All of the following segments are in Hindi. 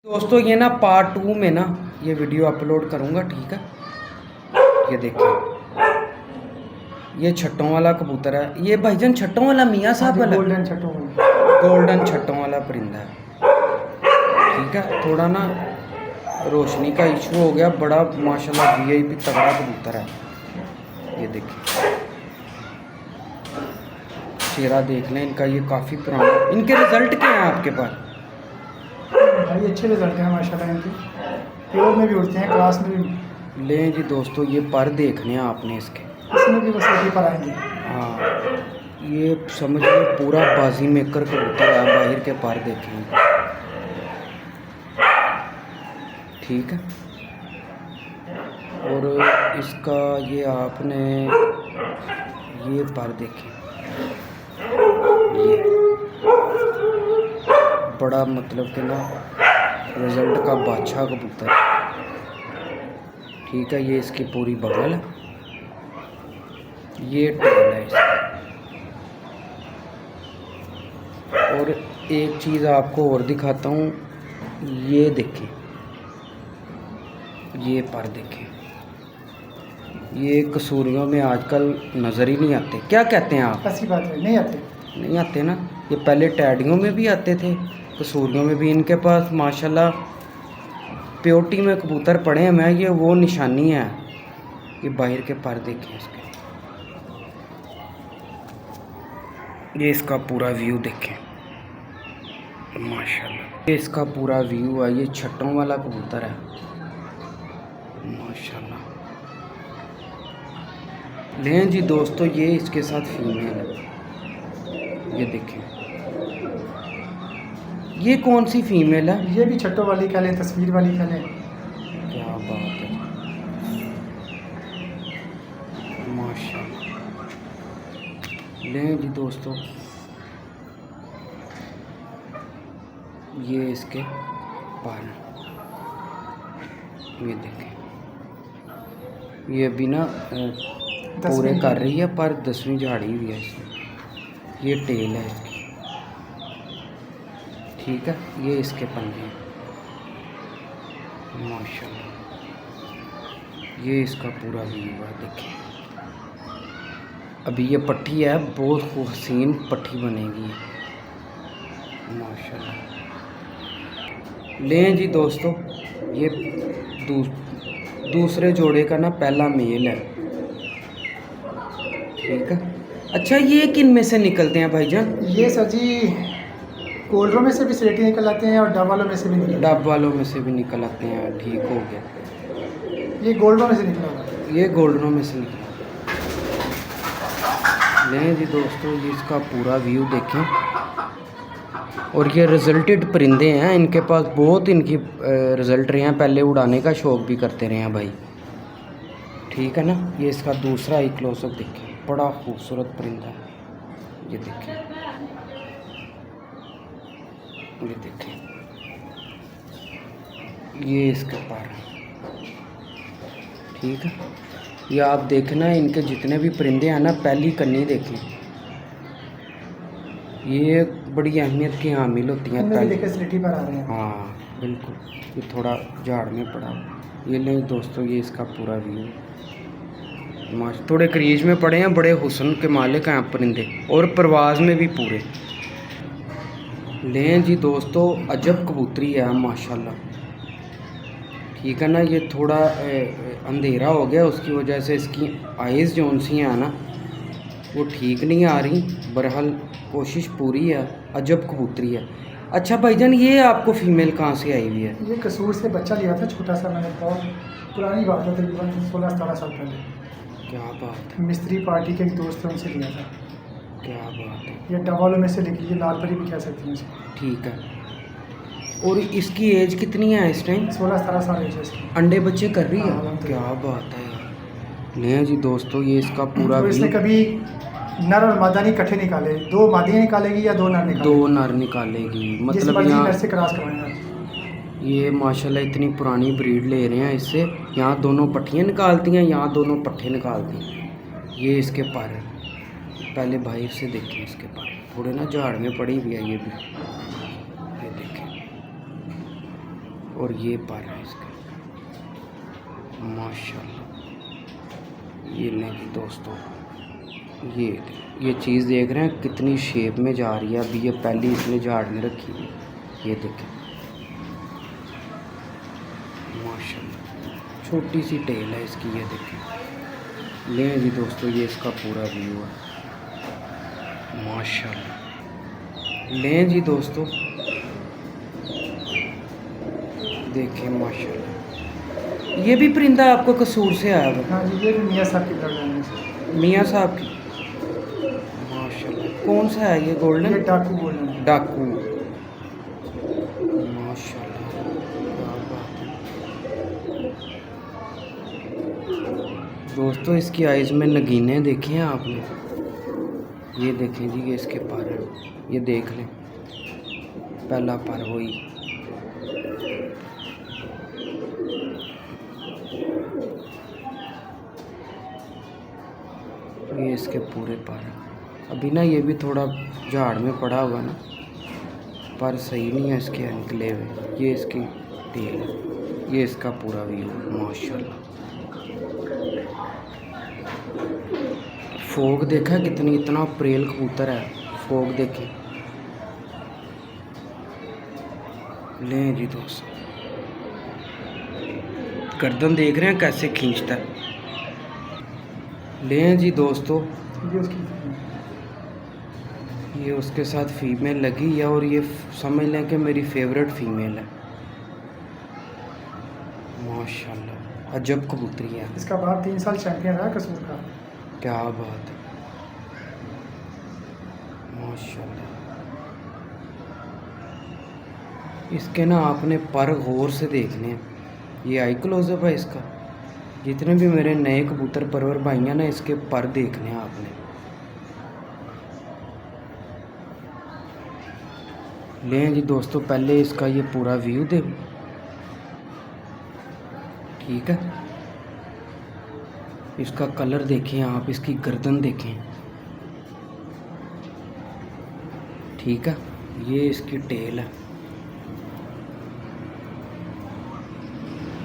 दोस्तों ये ना पार्ट 2 में ना ये वीडियो अपलोड करूँगा, ठीक है। ये देखिए, ये छट्टों वाला कबूतर है। ये भाईजान छट्टों वाला मियाँ साहब वाला गोल्डन छट्टों वाला, गोल्डन छट्टों वाला परिंदा है, ठीक है। थोड़ा ना रोशनी का इशू हो गया, बड़ा माशाल्लाह वीआईपी तगड़ा कबूतर है। ये देखिए चेहरा देख लें इनका, ये काफ़ी पुराना। इनके रिज़ल्ट क्या हैं आपके पास? भाई अच्छे रिजल्ट हैं माशाल्लाह इनके। प्योर में भी उड़ते हैं, क्लास में भी। लें जी दोस्तों, ये पर देखने हैं आपने इसके, इसमें भी बस यही पर आएंगे। हाँ ये समझ लो पूरा बाजी मेकर कबूतर है। बाहर के पर देखें, ठीक है। और इसका ये आपने ये पर देखें, ये बड़ा मतलब कि ना रिजल्ट का बादशाह कबूतर, ठीक है। ये इसकी पूरी बगल है, ये टेल है इसकी। और एक चीज़ आपको और दिखाता हूँ, ये देखें, ये पर देखें। ये कसूरियों में आजकल नज़र ही नहीं आते। क्या कहते हैं आप? ऐसी बात है, नहीं आते, नहीं आते ना। ये पहले टैडियों में भी आते थे, कसूरियों में भी। इनके पास माशाल्लाह प्योरिटी में कबूतर पड़े हैं। मैं ये वो निशानी है। ये बाहर के पर देखें इसके, ये इसका पूरा व्यू देखें माशाल्लाह। ये इसका पूरा व्यू है। ये छट्टों वाला कबूतर है माशाल्लाह। लें जी दोस्तों, ये इसके साथ फीमेल है। ये देखें, ये कौन सी फीमेल है? ये भी छट्टों वाली कह लें, तस्वीर वाली कह लें। क्या बात है माशाल्लाह। लें जी दोस्तों, ये इसके पर, ये देखें। ये अभी ना पूरे कर रही है, पर 10वीं झाड़ी हुई है इसमें। ये टेल है इसकी, ठीक है। ये इसके पंजे हैं माशाल्लाह। ये इसका पूरा व्यू है, देखिए। अभी ये पट्टी है, बहुत हसीन पट्टी बनेगी माशाल्लाह। लें जी दोस्तों, ये दूसरे जोड़े का ना पहला मेल है, ठीक है। अच्छा, ये किन में से निकलते हैं भाईजान? ये सर जी गोल्डरों में से भी स्लेटी निकल आते हैं और डब वालों में से भी निकल डब वालों में से भी निकल आते हैं, ठीक हो गया। ये गोल्डरों में से निकला हुआ है। ये गोल्डनों में से निकला। लें जी दोस्तों, ये इसका पूरा व्यू देखें। और ये रिजल्टेड परिंदे हैं, इनके पास बहुत इनकी रिज़ल्ट रहे हैं। पहले उड़ाने का शौक़ भी करते रहे हैं भाई, ठीक है ना। ये इसका दूसरा ही क्लोजअप देखें, बड़ा खूबसूरत परिंदा है। ये देखें, ये देखें, ये इसके पर, ठीक है। ये आप देखना, इनके जितने भी परिंदे हैं ना, पहली कन्नी देखें। ये बड़ी अहमियत की हामिल होती हैं पहले। देखे स्लेटी पर आ रहे हैं। हाँ बिल्कुल, ये थोड़ा झाड़ में पड़ा। ये नहीं दोस्तों, ये इसका पूरा व्यू थोड़े क्रीज में पड़े हैं। बड़े हुस्न के मालिक हैं परिंदे, और परवाज़ में भी पूरे। लें जी दोस्तों, अजब कबूतरी है माशाल्लाह, ठीक है ना। ये थोड़ा अंधेरा हो गया, उसकी वजह से इसकी आइज़ जो सी हैं ना, वो ठीक नहीं आ रही। बहरहाल कोशिश पूरी है। अजब कबूतरी है। अच्छा भाईजान, ये आपको फ़ीमेल कहाँ से आई हुई है? ये कसूर से बच्चा लिया था छोटा सा, मैंने बहुत पुरानी बात है, तकरीबन 16-17 साल पहले। क्या बात है, मिस्त्री पार्टी के एक दोस्त है, उनसे लिया था। क्या बात है। ये डबालों में से निकली, ये लाल परी भी कह सकती हैं इसको। ठीक है। और इसकी एज कितनी है इस टाइम? 16-17 साल एज है इसकी। अंडे बच्चे कर रही है? हाँ, क्या बात है यार। नहीं जी दोस्तों, ये इसका पूरा तो इसने कभी नर और मादा नहीं इकट्ठे निकाले, 2 मादियाँ निकालेगी या 2 नर निकालेगी। 2 नर निकालेगी, मतलब यहाँ यहाँ से क्रॉस करवाएंगे। ये माशाल्लाह इतनी पुरानी ब्रीड ले रहे हैं इससे। यहाँ दोनों पट्टियाँ निकालती हैं, यहाँ दोनों पट्टे निकालती हैं। ये इसके पर है, पहले बाहर से देखें इसके पर, थोड़े ना झाड़ में पड़ी हुई है ये भी। ये देखें, और ये पर है इसका माशाल्लाह। ये नहीं दोस्तों, ये चीज़ देख रहे हैं कितनी शेप में जा रही है। अभी ये पहली इसने झाड़ में रखी है, ये देखें माशाल्लाह, छोटी सी टेल है इसकी, ये देखें। लें जी दोस्तों, ये इसका पूरा व्यू है माशाल्लाह। लें जी दोस्तों, देखें माशाल्लाह। ये भी परिंदा आपको कसूर से आया हुआ? हाँ जी, ये भी मियाँ साहब की ब्लड लाइन से। मियाँ साहब की माशाल्लाह। कौन सा है ये? गोल्डन? ये डाकू गोल्डन है। डाकू माशाल्लाह, क्या बात है दोस्तों। इसकी आइज़ में नगीने देखे हैं आपने? ये देखें जी, ये इसके पर हैं, ये देख लें। पहला पर वही, ये इसके पूरे पर हैं। अभी ना ये भी थोड़ा झाड़ में पड़ा हुआ ना, पर सही नहीं है इसके निकले हुए। ये इसकी टेल है, ये इसका पूरा व्यू माशाल्लाह। फोक देखा कितनी, इतना प्रेल कबूतर है। फोक देखें। लें जी दोस्तों, गर्दन देख रहे हैं कैसे खींचता है। लें जी दोस्तों, ये उसकी ये उसके साथ फीमेल लगी है और ये समझ लें कि मेरी फेवरेट फीमेल है माशाल्लाह। अजब कबूतरी है। इसका बाप 3 साल चैंपियन रहा कसूर का। क्या बात है माशाल्लाह। इसके ना आपने पर गौर से देखने हैं। ये आई क्लोजअप है इसका। जितने भी मेरे नए कबूतर परवर भाई हैं ना, इसके पर देखने हैं आपने। लें जी दोस्तों, पहले इसका ये पूरा व्यू दे, ठीक है। इसका कलर देखें आप, इसकी गर्दन देखें, ठीक है। ये इसकी टेल है,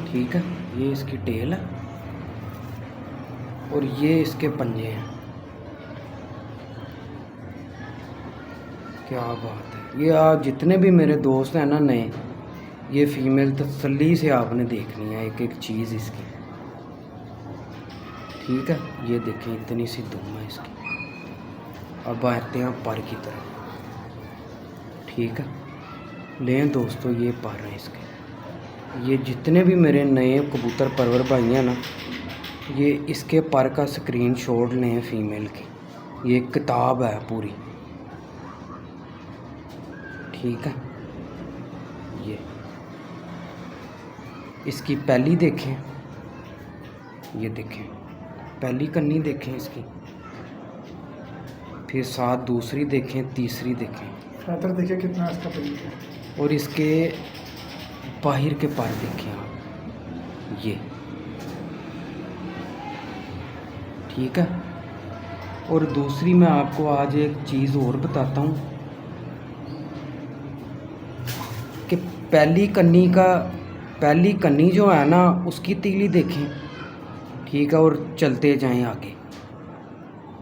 ठीक है। ये इसकी टेल है और ये इसके पंजे हैं। क्या बात है। ये आप जितने भी मेरे दोस्त हैं ना नए, ये फीमेल तसल्ली से आपने देखनी है एक एक चीज़ इसकी, ठीक है। ये देखें इतनी सी दुम है इसकी। अब आते हैं पर की तरफ, ठीक है। लें दोस्तों, ये पर हैं इसके। ये जितने भी मेरे नए कबूतर परवर भाई हैं ना, ये इसके पर का स्क्रीनशॉट लें फीमेल की। ये किताब है पूरी, ठीक है। ये इसकी पहली देखें, ये देखें पहली कन्नी देखें इसकी, फिर साथ दूसरी देखें, तीसरी देखें, फैदर देखिए कितना इसका बड़ी है। और इसके बाहर के पर देखें आप, ये ठीक है। और दूसरी मैं आपको आज एक चीज़ और बताता हूँ कि पहली कन्नी जो है ना, उसकी तीली देखें, ठीक है। और चलते जाएं आगे।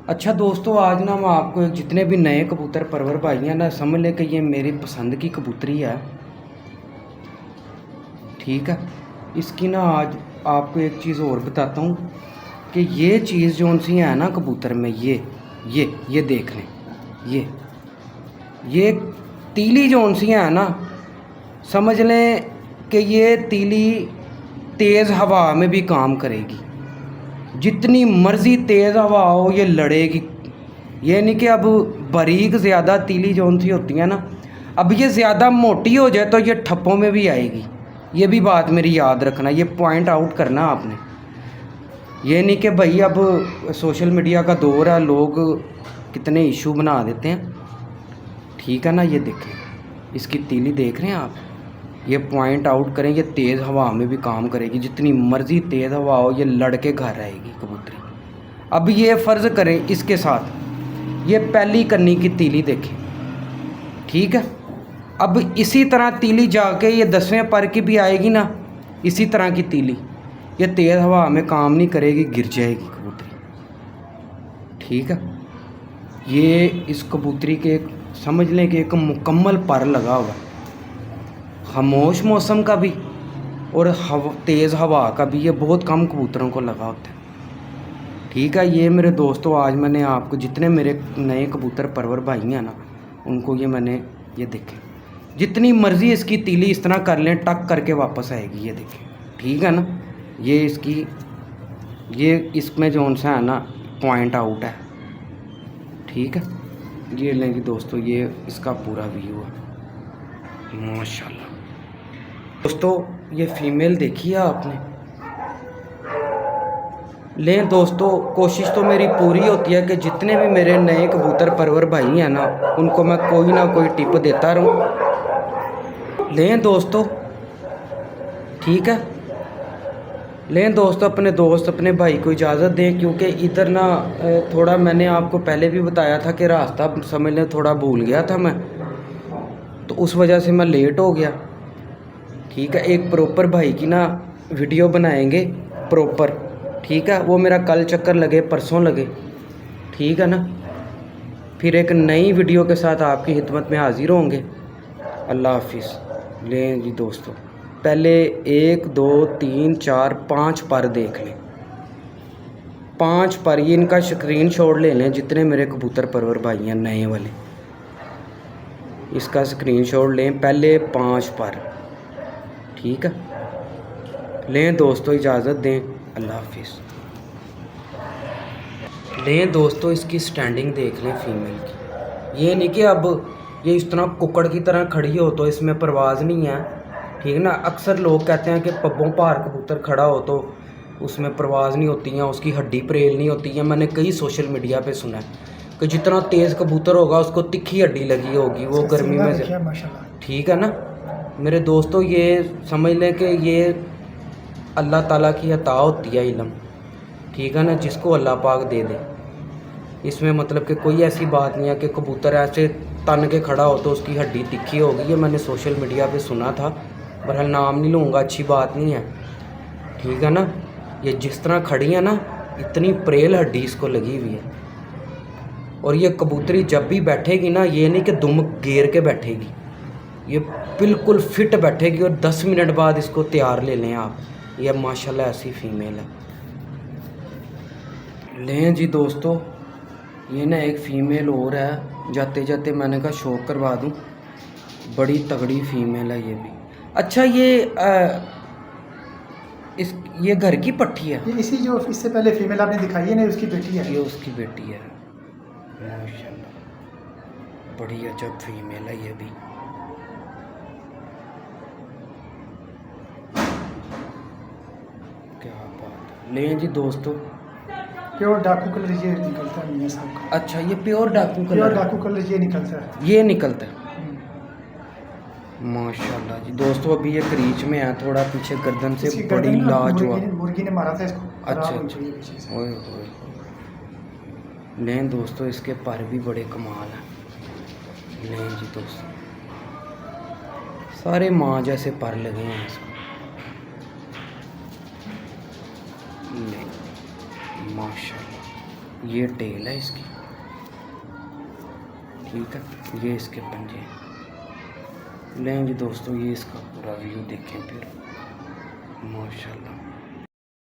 अच्छा दोस्तों, आज ना मैं आपको जितने भी नए कबूतर परवर भाई हैं ना, समझ लें कि ये मेरी पसंद की कबूतरी है, ठीक है। इसकी ना आज आपको एक चीज़ और बताता हूँ कि ये चीज़ जो सी है ना कबूतर में, ये देख लें। ये तीली जो सी है ना, समझ लें कि ये तीली तेज़ हवा में भी काम करेगी। जितनी मर्ज़ी तेज़ हवा हो, ये लड़ेगी। ये नहीं कि अब बारीक ज़्यादा तीली जो सी होती है ना, अब ये ज़्यादा मोटी हो जाए तो ये ठप्पों में भी आएगी। ये भी बात मेरी याद रखना, ये पॉइंट आउट करना आपने। ये नहीं कि भाई अब सोशल मीडिया का दौर है, लोग कितने इशू बना देते हैं, ठीक है ना। ये देखें इसकी तीली देख रहे हैं आप, ये पॉइंट आउट करें। ये तेज़ हवा में भी काम करेगी, जितनी मर्ज़ी तेज़ हवा हो, ये लड़के घर रहेगी कबूतरी। अब ये फ़र्ज़ करें इसके साथ ये पहली कन्नी की तीली देखें, ठीक है। अब इसी तरह तीली जाके ये 10वें पर की भी आएगी ना, इसी तरह की तीली, ये तेज़ हवा में काम नहीं करेगी, गिर जाएगी कबूतरी। ठीक है, ये इस कबूतरी के समझ लें कि एक मुकम्मल पर लगा हुआ, खामोश मौसम का भी और तेज़ हवा का भी, ये बहुत कम कबूतरों को लगा होता है। ठीक है, ये मेरे दोस्तों आज मैंने आपको जितने मेरे नए कबूतर परवर भाई हैं ना, उनको ये मैंने ये देखें, जितनी मर्ज़ी इसकी तीली इस तरह कर लें, टक करके वापस आएगी, ये देखें। ठीक है ना, ये इसकी ये इसमें जो सा है ना पॉइंट आउट है। ठीक है, ये लेंगे दोस्तों, ये इसका पूरा व्यू है माशाल्लाह। दोस्तों ये फीमेल देखी है आपने, लें दोस्तों, कोशिश तो मेरी पूरी होती है कि जितने भी मेरे नए कबूतर परवर भाई हैं ना, उनको मैं कोई ना कोई टिप देता रहूं। लें दोस्तों, ठीक है, लें दोस्तों, अपने दोस्त अपने भाई को इजाज़त दें, क्योंकि इधर ना थोड़ा मैंने आपको पहले भी बताया था कि रास्ता समझ लें थोड़ा भूल गया था मैं, तो उस वजह से मैं लेट हो गया। ठीक है, एक प्रॉपर भाई की ना वीडियो बनाएंगे प्रॉपर। ठीक है, वो मेरा कल चक्कर लगे, परसों लगे। ठीक है ना, फिर एक नई वीडियो के साथ आपकी खिदमत में हाजिर होंगे। अल्लाह हाफिज़। लें जी दोस्तों, पहले 1 2 3 4 5 पर देख लें, 5 पर, ये इनका स्क्रीनशॉट ले लें जितने मेरे कबूतर परवर भाई हैं नए वाले, इसका स्क्रीनशॉट लें, पहले 5 पर। ठीक है, लें दोस्तों, इजाज़त दें, अल्लाह हाफिज़। लें दोस्तों, इसकी स्टैंडिंग देख लें फीमेल की, ये नहीं कि अब ये इस तरह कुकड़ की तरह खड़ी हो तो इसमें परवाज़ नहीं है। ठीक ना, अक्सर लोग कहते हैं कि पब्बों पार कबूतर खड़ा हो तो उसमें परवाज़ नहीं होती है, उसकी हड्डी परेल नहीं होती है। मैंने कई सोशल मीडिया पे सुना है कि जितना तेज़ कबूतर होगा उसको तिखी हड्डी लगी होगी, वो गर्मी में से। ठीक है ना मेरे दोस्तों, ये समझ लें कि ये अल्लाह ताला की अता होती है इल्म। ठीक है ना, जिसको अल्लाह पाक दे दे, इसमें मतलब कि कोई ऐसी बात नहीं है कि कबूतर ऐसे तन के खड़ा हो तो उसकी हड्डी तिखी होगी। ये मैंने सोशल मीडिया पे सुना था, बहरहाल नाम नहीं लूँगा, अच्छी बात नहीं है। ठीक है ना, ये जिस तरह खड़ी है ना, इतनी परेल हड्डी इसको लगी हुई है, और ये कबूतरी जब भी बैठेगी ना, ये नहीं कि दुम घेर के बैठेगी, ये बिल्कुल फिट बैठेगी, और 10 मिनट बाद इसको तैयार ले लें आप। ये माशाल्लाह ऐसी फीमेल है। लें जी दोस्तों, ये ना एक फ़ीमेल और है, जाते जाते मैंने कहा शौक करवा दूं, बड़ी तगड़ी फ़ीमेल है ये भी। अच्छा, ये घर की पट्टी है, ये इसी जो इससे पहले फीमेल आपने दिखाई है ना, उसकी बेटी है। ये उसकी बेटी है माशाल्लाह, बड़ी अजब फीमेल है ये भी। क्या बात है। लें जी दोस्तों, प्योर डाकू कलर ये निकलता है मियां साहब का। अच्छा, ये प्योर डाकू कलर, प्योर डाकू कलर ये निकलता है, ये निकलता है माशाल्लाह जी दोस्तों। अभी ये क्रीच में है, थोड़ा पीछे गर्दन से इसकी बड़ी गर्दन ना लाजवाब। मुर्गी ने मारा था इसको। अच्छा खराब हो अच्छा, गई है पीछे से। ओए होए। लें दोस्तों, इसके पर भी बड़े कमाल हैं। लें जी दोस्तों, सारे माँ जैसे पर लगे हैं इसको। ले माशाल्लाह, ये टेल है इसकी। ठीक है, ये इसके पंजे हैं। लें जी दोस्तों, ये इसका पूरा व्यू देखें फिर माशाल्लाह।